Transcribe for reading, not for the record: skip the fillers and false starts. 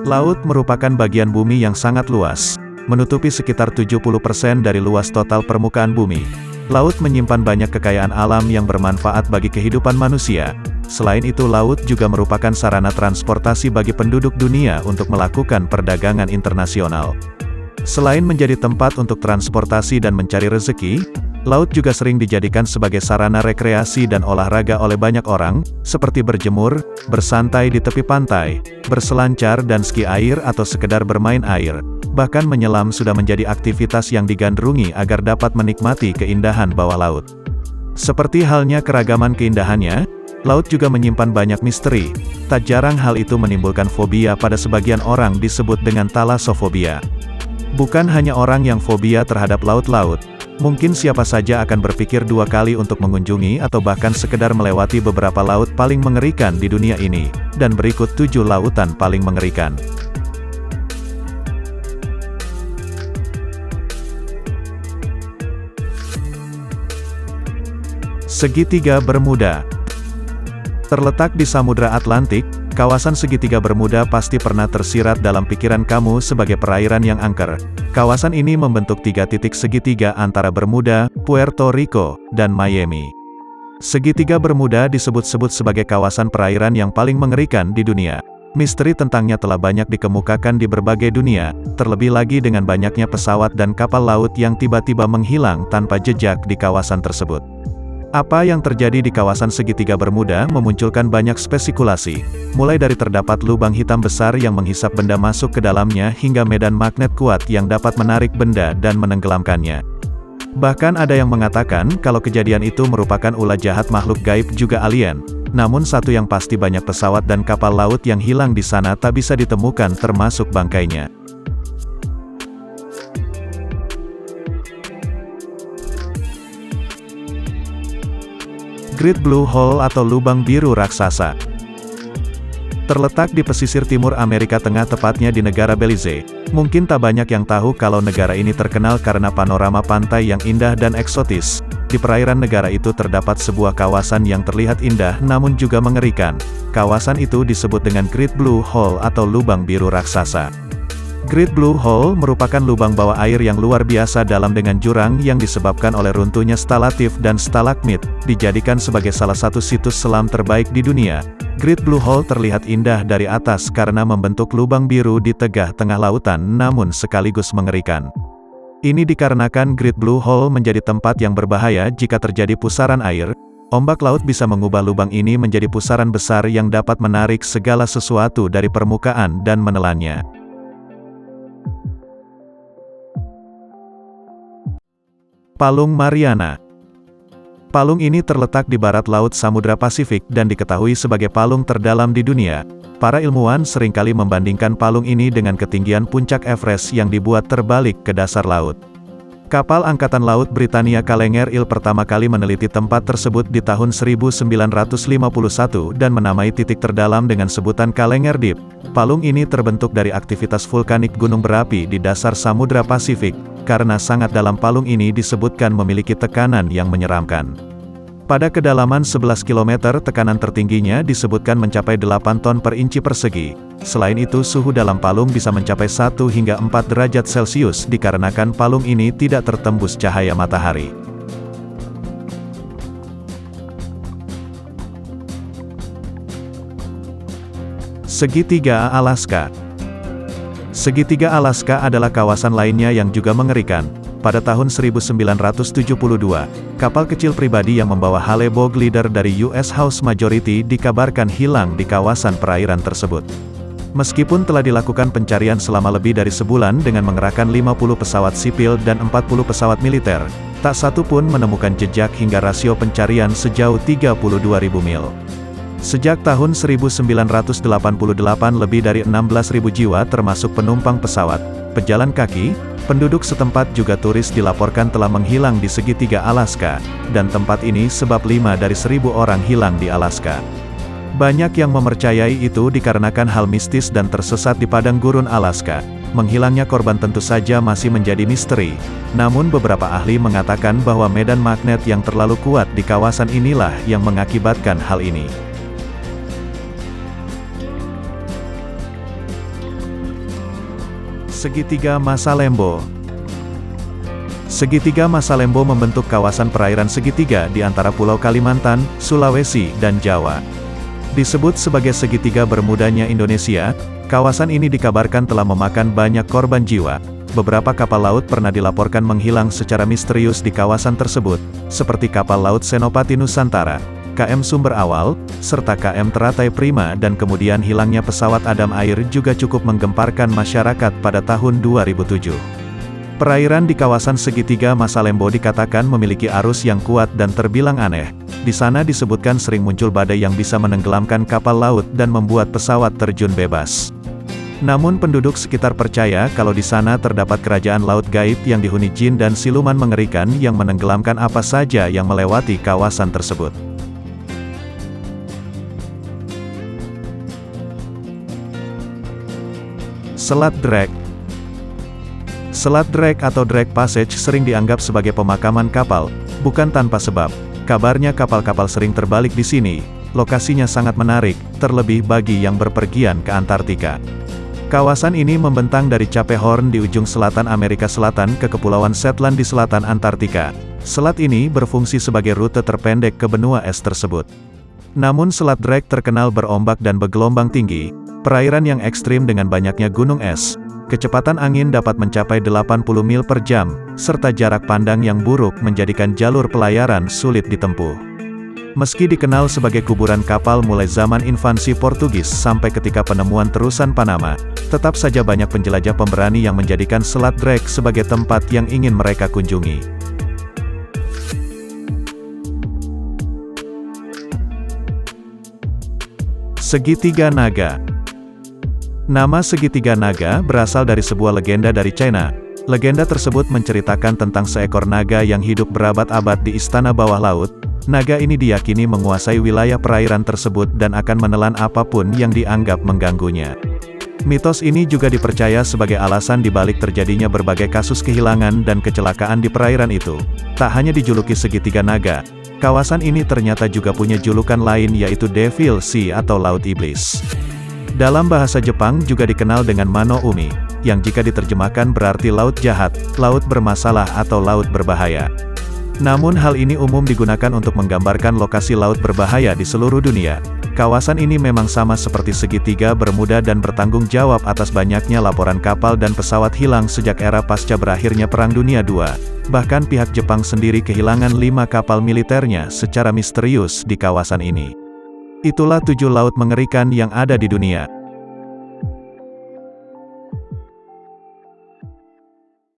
Laut merupakan bagian bumi yang sangat luas, menutupi sekitar 70% dari luas total permukaan bumi. Laut menyimpan banyak kekayaan alam yang bermanfaat bagi kehidupan manusia. Selain itu, laut juga merupakan sarana transportasi bagi penduduk dunia untuk melakukan perdagangan internasional. Selain menjadi tempat untuk transportasi dan mencari rezeki, laut juga sering dijadikan sebagai sarana rekreasi dan olahraga oleh banyak orang, seperti berjemur, bersantai di tepi pantai, berselancar dan ski air atau sekedar bermain air. Bahkan menyelam sudah menjadi aktivitas yang digandrungi agar dapat menikmati keindahan bawah laut. Seperti halnya keragaman keindahannya, laut juga menyimpan banyak misteri. Tak jarang hal itu menimbulkan fobia pada sebagian orang disebut dengan thalassofobia. Bukan hanya orang yang fobia terhadap laut-laut, mungkin siapa saja akan berpikir dua kali untuk mengunjungi atau bahkan sekedar melewati beberapa laut paling mengerikan di dunia ini. Dan berikut 7 lautan paling mengerikan. Segitiga Bermuda. Terletak di Samudra Atlantik, kawasan segitiga Bermuda pasti pernah tersirat dalam pikiran kamu sebagai perairan yang angker. Kawasan ini membentuk 3 titik segitiga antara Bermuda, Puerto Rico, dan Miami. Segitiga Bermuda disebut-sebut sebagai kawasan perairan yang paling mengerikan di dunia. Misteri tentangnya telah banyak dikemukakan di berbagai dunia, terlebih lagi dengan banyaknya pesawat dan kapal laut yang tiba-tiba menghilang tanpa jejak di kawasan tersebut. Apa yang terjadi di kawasan segitiga Bermuda memunculkan banyak spekulasi, mulai dari terdapat lubang hitam besar yang menghisap benda masuk ke dalamnya hingga medan magnet kuat yang dapat menarik benda dan menenggelamkannya. Bahkan ada yang mengatakan kalau kejadian itu merupakan ulah jahat makhluk gaib juga alien. Namun satu yang pasti banyak pesawat dan kapal laut yang hilang di sana tak bisa ditemukan termasuk bangkainya. Great Blue Hole atau lubang biru raksasa. Terletak di pesisir timur Amerika Tengah, tepatnya di negara Belize. Mungkin tak banyak yang tahu kalau negara ini terkenal karena panorama pantai yang indah dan eksotis. Di perairan negara itu terdapat sebuah kawasan yang terlihat indah namun juga mengerikan. Kawasan itu disebut dengan Great Blue Hole atau lubang biru raksasa. Great Blue Hole merupakan lubang bawah air yang luar biasa dalam dengan jurang yang disebabkan oleh runtuhnya stalaktit dan stalagmit, dijadikan sebagai salah satu situs selam terbaik di dunia. Great Blue Hole terlihat indah dari atas karena membentuk lubang biru di tengah lautan namun sekaligus mengerikan. Ini dikarenakan Great Blue Hole menjadi tempat yang berbahaya jika terjadi pusaran air. Ombak laut bisa mengubah lubang ini menjadi pusaran besar yang dapat menarik segala sesuatu dari permukaan dan menelannya. Palung Mariana. Palung ini terletak di barat laut Samudra Pasifik dan diketahui sebagai palung terdalam di dunia. Para ilmuwan seringkali membandingkan palung ini dengan ketinggian puncak Everest yang dibuat terbalik ke dasar laut. Kapal Angkatan Laut Britania Kalenger Il pertama kali meneliti tempat tersebut di tahun 1951 dan menamai titik terdalam dengan sebutan Kalenger Deep. Palung ini terbentuk dari aktivitas vulkanik gunung berapi di dasar Samudra Pasifik. Karena sangat dalam, palung ini disebutkan memiliki tekanan yang menyeramkan. Pada kedalaman 11 km tekanan tertingginya disebutkan mencapai 8 ton per inci persegi. Selain itu suhu dalam palung bisa mencapai 1 hingga 4 derajat Celcius dikarenakan palung ini tidak tertembus cahaya matahari. Segitiga Alaska. Segitiga Alaska adalah kawasan lainnya yang juga mengerikan. Pada tahun 1972, kapal kecil pribadi yang membawa Hale Bogue Leader dari US House Majority dikabarkan hilang di kawasan perairan tersebut. Meskipun telah dilakukan pencarian selama lebih dari sebulan dengan mengerahkan 50 pesawat sipil dan 40 pesawat militer, tak satu pun menemukan jejak hingga rasio pencarian sejauh 32.000 mil. Sejak tahun 1988 lebih dari 16.000 jiwa termasuk penumpang pesawat, pejalan kaki, penduduk setempat juga turis dilaporkan telah menghilang di segitiga Alaska, dan tempat ini sebab 5 dari 1.000 orang hilang di Alaska. Banyak yang mempercayai itu dikarenakan hal mistis dan tersesat di padang gurun Alaska. Menghilangnya korban tentu saja masih menjadi misteri. Namun beberapa ahli mengatakan bahwa medan magnet yang terlalu kuat di kawasan inilah yang mengakibatkan hal ini. Segitiga Masa Lembo. Segitiga Masa Lembo membentuk kawasan perairan segitiga di antara Pulau Kalimantan, Sulawesi, dan Jawa. Disebut sebagai segitiga Bermudanya Indonesia, kawasan ini dikabarkan telah memakan banyak korban jiwa. Beberapa kapal laut pernah dilaporkan menghilang secara misterius di kawasan tersebut, seperti kapal laut Senopati Nusantara, KM Sumber Awal, serta KM Teratai Prima, dan kemudian hilangnya pesawat Adam Air juga cukup menggemparkan masyarakat pada tahun 2007. Perairan di kawasan segitiga Masa Lembo dikatakan memiliki arus yang kuat dan terbilang aneh. Di sana disebutkan sering muncul badai yang bisa menenggelamkan kapal laut dan membuat pesawat terjun bebas. Namun penduduk sekitar percaya kalau di sana terdapat kerajaan laut gaib yang dihuni jin dan siluman mengerikan yang menenggelamkan apa saja yang melewati kawasan tersebut. Selat Drake. Selat Drake atau Drake Passage sering dianggap sebagai pemakaman kapal, bukan tanpa sebab. Kabarnya kapal-kapal sering terbalik di sini. Lokasinya sangat menarik, terlebih bagi yang berpergian ke Antartika. Kawasan ini membentang dari Cape Horn di ujung selatan Amerika Selatan ke Kepulauan Shetland di selatan Antartika. Selat ini berfungsi sebagai rute terpendek ke benua es tersebut. Namun Selat Drake terkenal berombak dan bergelombang tinggi, perairan yang ekstrim dengan banyaknya gunung es. Kecepatan angin dapat mencapai 80 mil per jam, serta jarak pandang yang buruk menjadikan jalur pelayaran sulit ditempuh. Meski dikenal sebagai kuburan kapal mulai zaman invasi Portugis sampai ketika penemuan terusan Panama, tetap saja banyak penjelajah pemberani yang menjadikan Selat Drake sebagai tempat yang ingin mereka kunjungi. Segitiga Naga. Nama Segitiga Naga berasal dari sebuah legenda dari China. Legenda tersebut menceritakan tentang seekor naga yang hidup berabad-abad di istana bawah laut. Naga ini diyakini menguasai wilayah perairan tersebut dan akan menelan apapun yang dianggap mengganggunya. Mitos ini juga dipercaya sebagai alasan dibalik terjadinya berbagai kasus kehilangan dan kecelakaan di perairan itu. Tak hanya dijuluki Segitiga Naga, kawasan ini ternyata juga punya julukan lain yaitu Devil Sea atau Laut Iblis. Dalam bahasa Jepang juga dikenal dengan Mano Umi, yang jika diterjemahkan berarti laut jahat, laut bermasalah atau laut berbahaya. Namun hal ini umum digunakan untuk menggambarkan lokasi laut berbahaya di seluruh dunia. Kawasan ini memang sama seperti segitiga Bermuda dan bertanggung jawab atas banyaknya laporan kapal dan pesawat hilang sejak era pasca berakhirnya Perang Dunia II. Bahkan pihak Jepang sendiri kehilangan 5 kapal militernya secara misterius di kawasan ini. Itulah 7 laut mengerikan yang ada di dunia.